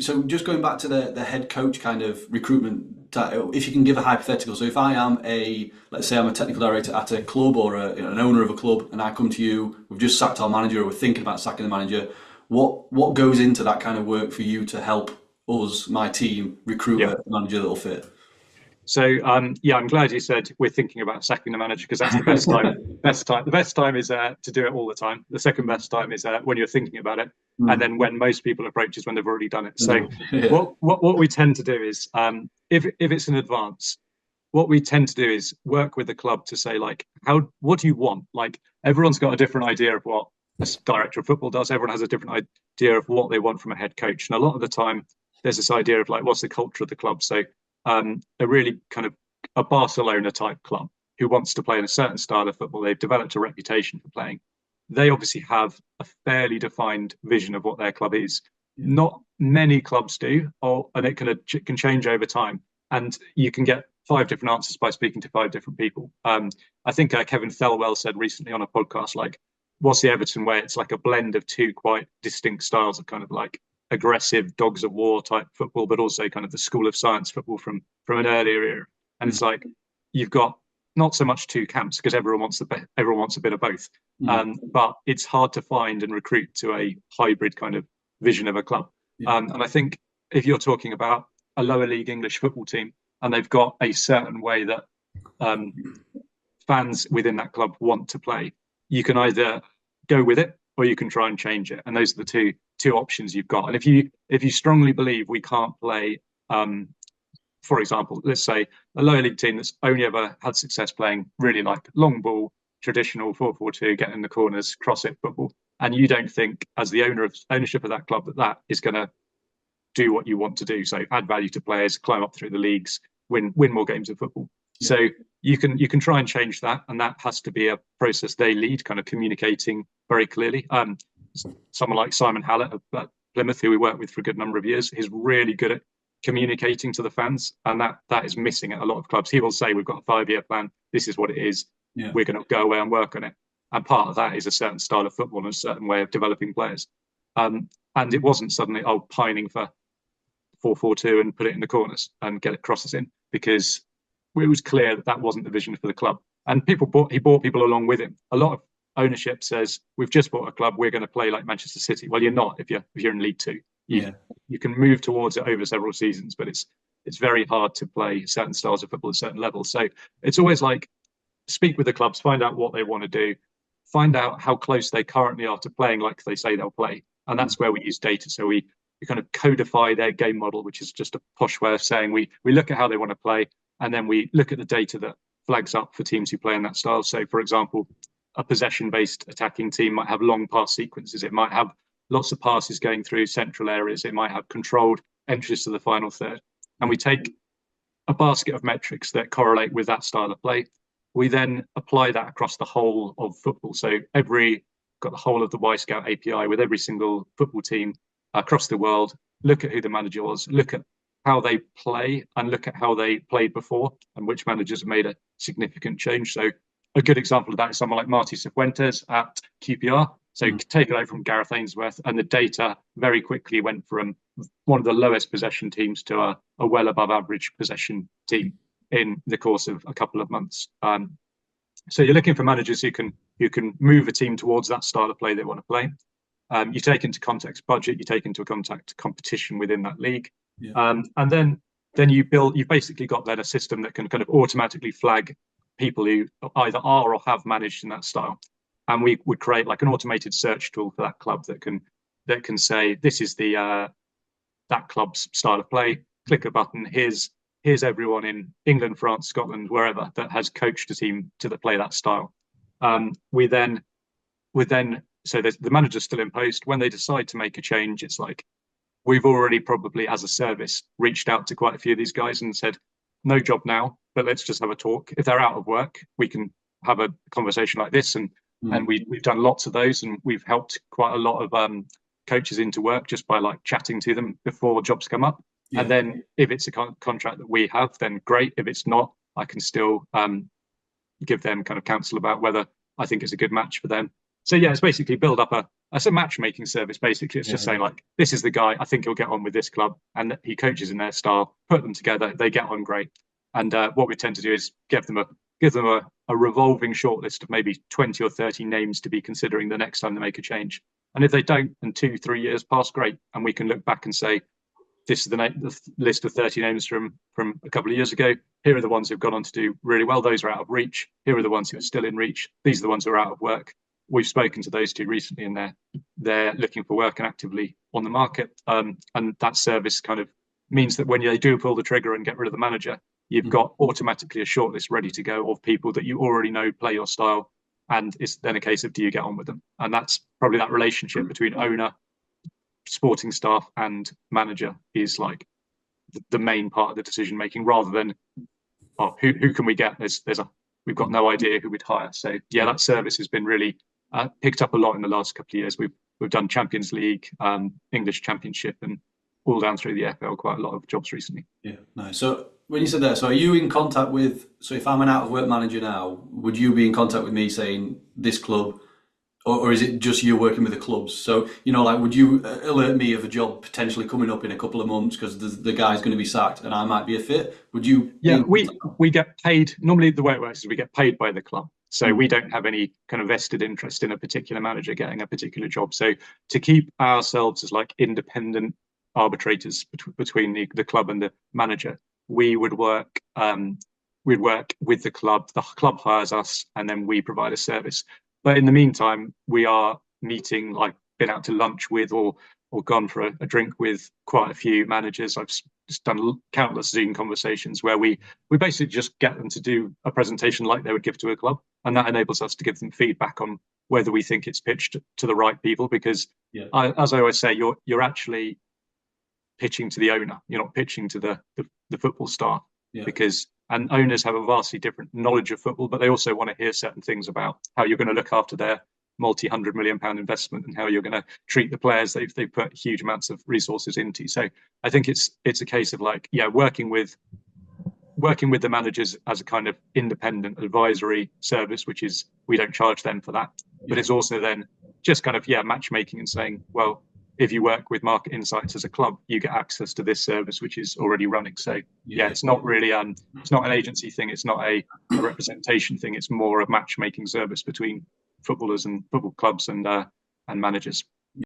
So just going back to the head coach kind of recruitment, if you can give a hypothetical. So if I am let's say I'm a technical director at a club or an owner of a club, and I come to you, we've just sacked our manager, or we're thinking about sacking the manager. What goes into that kind of work for you to help us, my team, recruit Yeah. a manager that'll fit? So yeah, I'm glad you said we're thinking about sacking the manager because that's the best time. Best time. The best time is to do it all the time. The second best time is when you're thinking about it, and Mm. then when most people approach is when they've already done it. So Yeah. what we tend to do is if it's in advance, what we tend to do is work with the club to say like, what do you want? Like everyone's got a different idea of what a director of football does. Everyone has a different idea of what they want from a head coach, and a lot of the time there's this idea of like, what's the culture of the club? So a really kind of a Barcelona type club who wants to play in a certain style of football. They've developed a reputation for playing. They obviously have a fairly defined vision of what their club is. Yeah. Not many clubs do, and it can change over time. And you can get five different answers by speaking to five different people. I think Kevin Thelwell said recently on a podcast, like, what's the Everton way? It's like a blend of two quite distinct styles of kind of like aggressive dogs of war type football, but also kind of the school of science football from an earlier era. And Mm. it's like you've got not so much two camps because everyone wants a bit of both. Mm. But it's hard to find and recruit to a hybrid kind of vision of a club. Yeah. And I think if you're talking about a lower league English football team and they've got a certain way that um, fans within that club want to play, you can either go with it or you can try and change it. And those are the two options you've got. And if you strongly believe we can't play, for example, let's say a lower league team that's only ever had success playing really like long ball, traditional 4-4-2, get in the corners, cross it football, and you don't think as the ownership of that club that is going to do what you want to do. So add value to players, climb up through the leagues, win more games of football. Yeah. So you can try and change that, and that has to be a process they lead, kind of communicating very clearly. Someone like Simon Hallett at Plymouth, who we worked with for a good number of years, is really good at communicating to the fans, and that is missing at a lot of clubs. He will say, "We've got a 5-year plan. This is what it is. Yeah. We're going to go away and work on it." And part of that is a certain style of football and a certain way of developing players. And it wasn't suddenly pining for 4-4-2 and put it in the corners and get it crosses in, because it was clear that that wasn't the vision for the club. And he brought people along with him. A lot of ownership says, we've just bought a club, we're going to play like Manchester City. Well, you're not if you're in League Two. Yeah. You can move towards it over several seasons, but it's very hard to play certain styles of football at certain levels. So it's always like speak with the clubs, find out what they want to do, find out how close they currently are to playing like they say they'll play. And that's where we use data. So we kind of codify their game model, which is just a posh way of saying we look at how they want to play, and then we look at the data that flags up for teams who play in that style. So, for example, a possession-based attacking team might have long pass sequences. It might have lots of passes going through central areas. It might have controlled entries to the final third. And we take a basket of metrics that correlate with that style of play. We then apply that across the whole of football. So got the whole of the Y Scout API with every single football team across the world, look at who the manager was, look at how they play, and look at how they played before and which managers have made a significant change. So a good example of that is someone like Marty Cifuentes at QPR. So take it out from Gareth Ainsworth, and the data very quickly went from one of the lowest possession teams to a well above average possession team in the course of a couple of months. So you're looking for managers who can move a team towards that style of play they want to play. You take into context budget, you take into context competition within that league, Yeah. and then you've basically got then a system that can kind of automatically flag people who either are or have managed in that style. And we would create like an automated search tool for that club that can say, this is the that club's style of play. Click a button. Here's everyone in England, France, Scotland, wherever that has coached a team to play that style. We then so the manager's still in post. When they decide to make a change, it's like we've already probably as a service reached out to quite a few of these guys and said, no job now, but let's just have a talk. If they're out of work, we can have a conversation like this. And we've done lots of those, and we've helped quite a lot of coaches into work just by like chatting to them before jobs come up. Yeah. And then if it's a contract that we have, then great. If it's not, I can still give them kind of counsel about whether I think it's a good match for them. So yeah, it's basically build up That's a matchmaking service, basically. It's just saying, like, this is the guy, I think he'll get on with this club, and he coaches in their style, put them together, they get on great. And what we tend to do is give them a revolving shortlist of maybe 20 or 30 names to be considering the next time they make a change. And if they don't, and 2-3 years pass, great. And we can look back and say, this is the list of 30 names from a couple of years ago. Here are the ones who've gone on to do really well. Those are out of reach. Here are the ones who are still in reach. These are the ones who are out of work. We've spoken to those two recently, and they're looking for work and actively on the market. And that service kind of means that when they do pull the trigger and get rid of the manager, you've got automatically a shortlist ready to go of people that you already know play your style. And it's then a case of, do you get on with them? And that's probably that relationship between owner, sporting staff, and manager is like the main part of the decision making, rather than, oh, who can we get? We've got no idea who we'd hire. So yeah, that service has been really picked up a lot in the last couple of years. We've done Champions League, English Championship, and all down through the FL, quite a lot of jobs recently. Yeah, nice. So when you said that, so are you in contact with, so if I'm an out of work manager now, would you be in contact with me saying this club, or is it just you working with the clubs? So, like, would you alert me of a job potentially coming up in a couple of months because the guy's going to be sacked and I might be a fit? Would you? Yeah, we get paid. Normally the way it works is we get paid by the club. So we don't have any kind of vested interest in a particular manager getting a particular job. So to keep ourselves as like independent arbitrators between the club and the manager, we would work with the club hires us, and then we provide a service. But in the meantime, we are meeting, like, been out to lunch with or gone for a drink with quite a few managers. I've just done countless Zoom conversations where we basically just get them to do a presentation like they would give to a club, and that enables us to give them feedback on whether we think it's pitched to the right people. Because as I always say, you're actually pitching to the owner. You're not pitching to the football staff, and owners have a vastly different knowledge of football, but they also want to hear certain things about how you're going to look after their multi-100 million pound investment and how you're going to treat the players they've put huge amounts of resources into. So I think it's a case of, like, working with the managers as a kind of independent advisory service, which is, we don't charge them for that, but it's also then just kind of matchmaking and saying, well, if you work with MRKT Insights as a club, you get access to this service, which is already running. So it's not really it's not an agency thing. It's not a representation thing. It's more a matchmaking service between footballers and football clubs and managers.